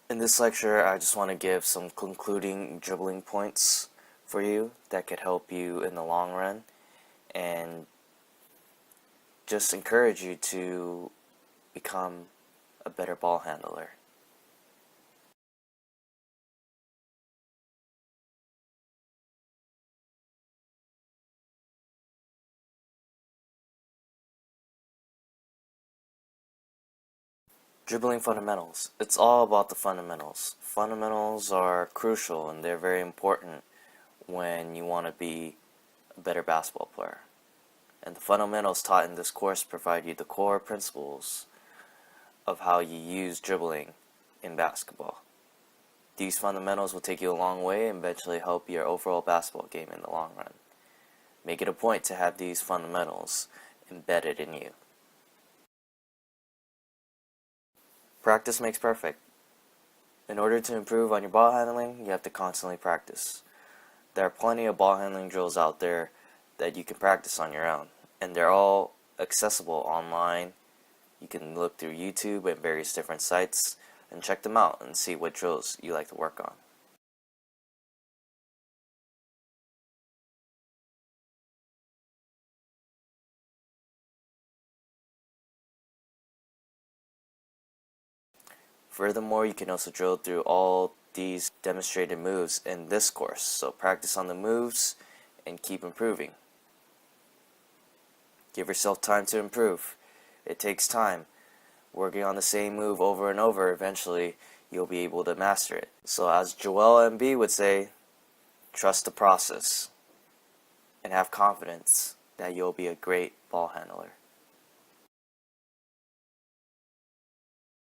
In this lecture, I just want to give some concluding dribbling points for you that could help you in the long run and just encourage you to become a better ball handler. Dribbling fundamentals. It's all about the fundamentals. Fundamentals are crucial and they're very important when you want to be a better basketball player. And the fundamentals taught in this course provide you the core principles of how you use dribbling in basketball. These fundamentals will take you a long way and eventually help your overall basketball game in the long run. Make it a point to have these fundamentals embedded in you. Practice makes perfect. In order to improve on your ball handling, you have to constantly practice. There are plenty of ball handling drills out there that you can practice on your own, and they're all accessible online. You can look through YouTube and various different sites and check them out and see what drills you like to work on. Furthermore, you can also drill through all these demonstrated moves in this course, so practice on the moves and keep improving. Give yourself time to improve. It takes time. Working on the same move over and over, eventually you'll be able to master it. So as Joel Embiid would say, trust the process and have confidence that you'll be a great ball handler.